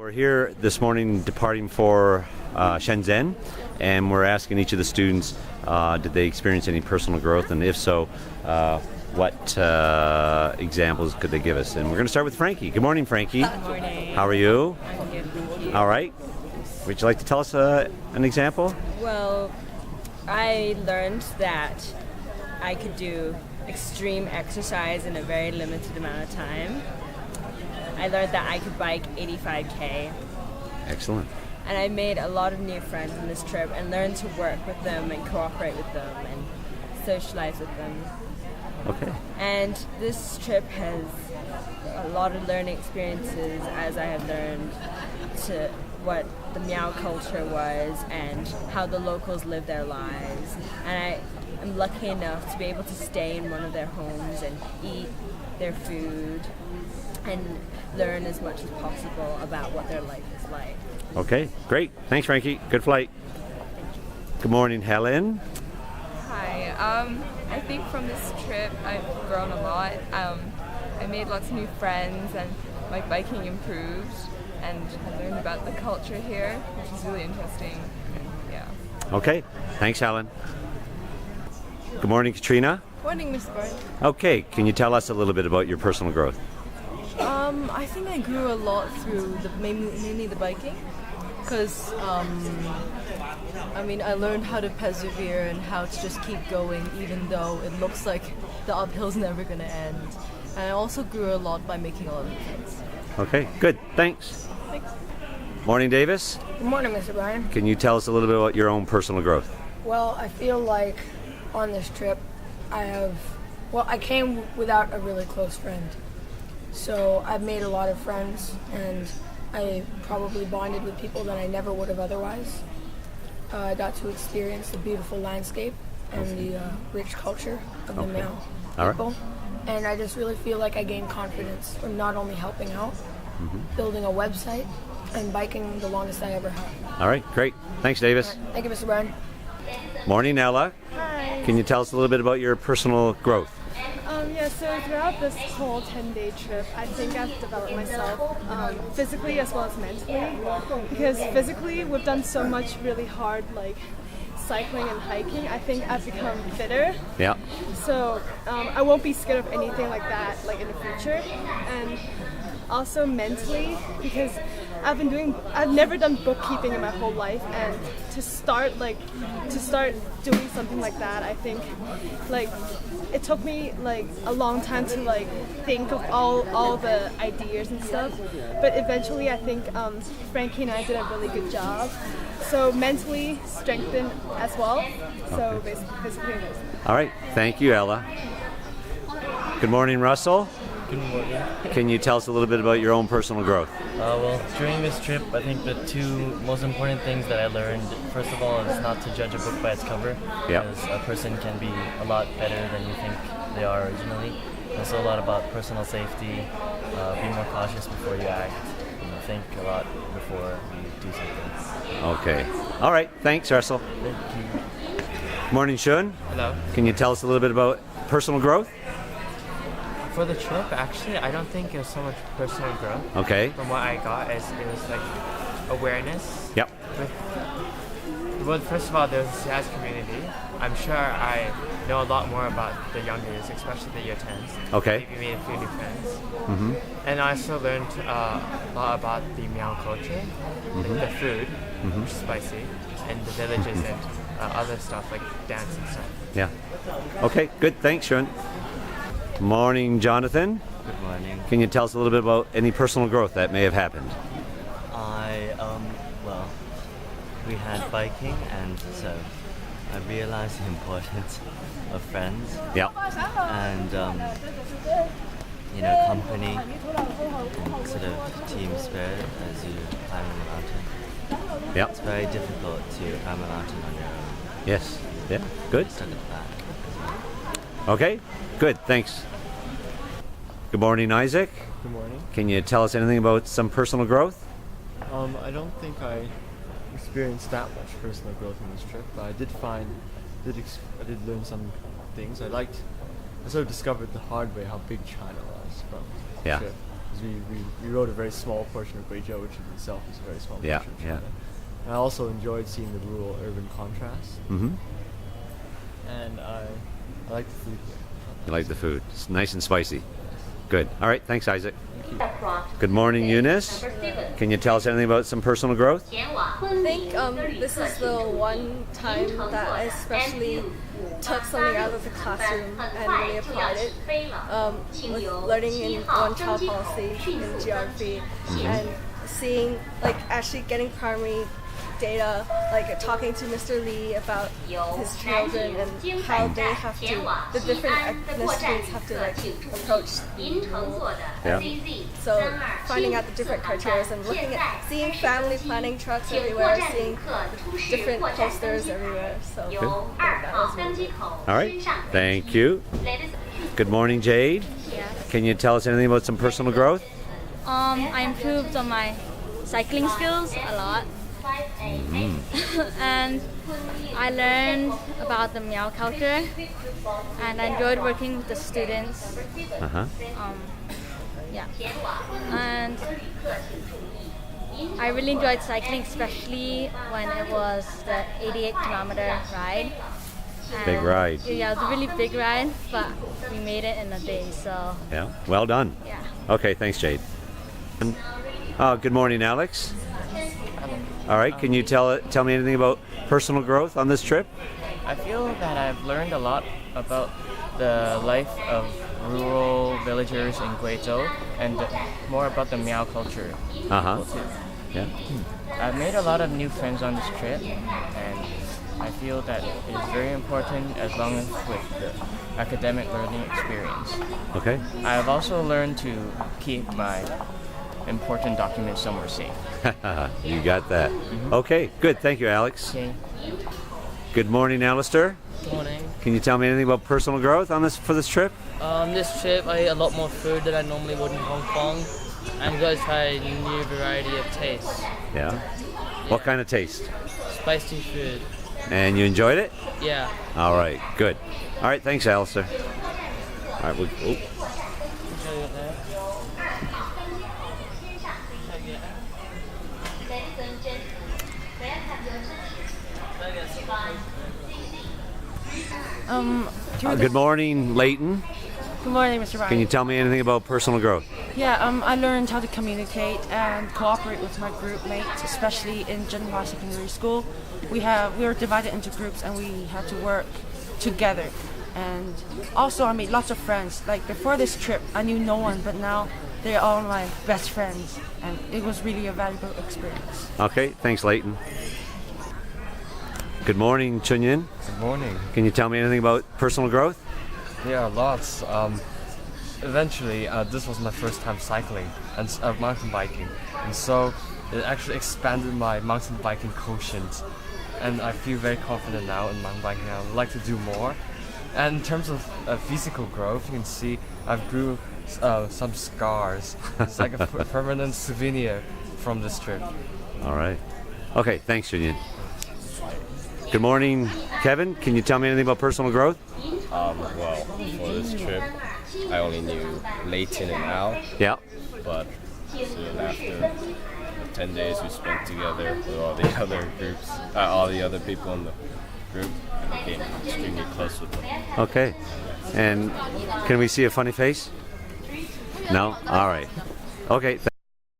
We're here this morning departing for Shenzhen, and we're asking each of the students, did they experience any personal growth, and if so, what examples could they give us? And we're going to start with Frankie. Good morning, Frankie. Good morning. How are you? I'm good, thank you. All right. Would you like to tell us an example? Well, I learned that I could do extreme exercise in a very limited amount of time. I learned that I could bike 85K. Excellent. And I made a lot of new friends on this trip and learned to work with them and cooperate with them and socialize with them. Okay. And this trip has a lot of learning experiences as I have learned to what the Meow culture was and how the locals live their lives. And I am lucky enough to be able to stay in one of their homes and eat their food and learn as much as possible about what their life is like. Okay, great. Thanks, Frankie. Good flight. Good morning, Helen. Hi. I think from this trip I've grown a lot. I made lots of new friends and my biking improved, and I learned about the culture here, which is really interesting. Yeah. Okay, thanks, Helen. Good morning, Katrina. Morning, Mr. Bart. Okay, can you tell us a little bit about your personal growth? I think I grew a lot through mainly the biking, because I learned how to persevere and how to just keep going even though it looks like the uphill's never going to end. And I also grew a lot by making a lot of new friends. Okay, good. Thanks. Thanks. Morning, Davis. Good morning, Mr. Bryan. Can you tell us a little bit about your own personal growth? Well, I feel like on this trip I came without a really close friend. So I've made a lot of friends, and I probably bonded with people that I never would have otherwise. I got to experience the beautiful landscape and the rich culture of the Meow people. And I just really feel like I gained confidence from not only helping out, building a website, and biking the longest I ever had. All right, great. Thanks, Davis. All right, thank you, Mr. Bryan. Morning, Ella. Hi. Can you tell us a little bit about your personal growth? So throughout this whole 10-day trip, I think I've developed myself physically as well as mentally. Because physically, we've done so much really hard, like cycling and hiking. I think I've become fitter. Yeah. So I won't be scared of anything like that, like in the future. And also mentally, because I've never done bookkeeping in my whole life, and to start doing something like that, I think it took me a long time to think of all the ideas and stuff, but eventually I think Frankie and I did a really good job. So mentally strengthened as well. So basically it is. All right, thank you, Ella. Good morning, Russell. Good morning. Can you tell us a little bit about your own personal growth? Well, during this trip, I think the two most important things that I learned, first of all, is not to judge a book by its cover. Yeah. Because a person can be a lot better than you think they are originally. Also a lot about personal safety, be more cautious before you act, and think a lot before you do something. Okay. All right, thanks, Russell. Thank you. Morning, Shun. Hello. Can you tell us a little bit about personal growth? For the trip, actually, I don't think it was so much personal growth. Okay. From what I got, it was awareness. Yep. Well, first of all, there's a jazz community. I'm sure I know a lot more about the youngers, especially the year 10s. Okay. Maybe made a few new friends. Mm-hmm. And I also learned a lot about the Meow culture, like the food, which is spicy, and the villages and other stuff like dance and stuff. Yeah. Okay, good. Thanks, Shun. Morning, Jonathan. Good morning. Can you tell us a little bit about any personal growth that may have happened? We had biking, and so I realized the importance of friends. Yeah. And, company and sort of team spirit as you climb a mountain. Yeah. It's very difficult to climb a mountain on your own. Yes. Yeah. Good. Just look at that. Okay. Good. Thanks. Good morning, Isaac. Good morning. Can you tell us anything about some personal growth? I don't think I experienced that much personal growth in this trip, but I did learn some things. I sort of discovered the hard way how big China was from the trip. 'cause we rode a very small portion of Guizhou, which in itself is a very small Yeah, portion of yeah. China. And I also enjoyed seeing the rural-urban contrast, Mm-hmm. and I like the food here. You like the food? It's nice and spicy. Good. All right. Thanks, Isaac. Thank you. Good morning, Eunice. Can you tell us anything about some personal growth? I think this is the one time that I especially took something out of the classroom and really applied it. With learning in one-child policy in geography and seeing, like, actually getting primary data, like talking to Mr. Lee about his children and how they have to, the different ethnicities have to like approach the rule. Yeah. So finding out the different criteria and looking at, seeing family planning trucks everywhere, seeing different posters everywhere. So I think that was really good. All right. Thank you. Good morning, Jade. Yes. Can you tell us anything about some personal growth? I improved on my cycling skills a lot. And I learned about the Miao culture, and I enjoyed working with the students. Uh-huh. Yeah. And I really enjoyed cycling, especially when it was the 88-kilometer ride. Big And, ride. Yeah, it was a really big ride, but we made it in a day, so Yeah. Well done. yeah. Okay. Thanks, Jade. Good morning, Alex. All right. Can you tell me anything about personal growth on this trip? I feel that I've learned a lot about the life of rural villagers in Guizhou and more about the Miao culture. Uh-huh. Yeah. I've made a lot of new friends on this trip, and I feel that it is very important as long as with the academic learning experience. Okay. I have also learned to keep my important documents somewhere safe. You got that. Okay. Good. Thank you, Alex. Okay. Good morning, Alistair. Good morning. Can you tell me anything about personal growth on this trip? This trip I ate a lot more food than I normally would in Hong Kong. I'm going to try a new variety of tastes. Yeah. What kind of taste? Spicy food. And you enjoyed it? Yeah. All right. Good. All right. Thanks, Alistair. All right. Good morning, Leighton. Good morning, Mr. Ryan. Can you tell me anything about personal growth? Yeah, I learned how to communicate and cooperate with my group mates, especially in Zhenhua Secondary School. We were divided into groups and we had to work together. And also I made lots of friends. Like before this trip, I knew no one, but now they're all my best friends. And it was really a valuable experience. Okay, thanks, Leighton. Good morning, Chunyin. Good morning. Can you tell me anything about personal growth? Yeah, lots. Eventually, this was my first time cycling and mountain biking, and so it actually expanded my mountain biking quotient, and I feel very confident now in mountain biking. I would like to do more. And in terms of physical growth, you can see I've grew some scars. It's like a permanent souvenir from this trip. All right. Okay, thanks, Chunyin. Good morning, Kevin. Can you tell me anything about personal growth? Well, for this trip, I only knew Leighton and Al. Yeah. But soon after the 10 days we spent together with all the other groups, all the other people in the group, I became extremely close with them. Okay. And can we see a funny face? No? All right. Okay.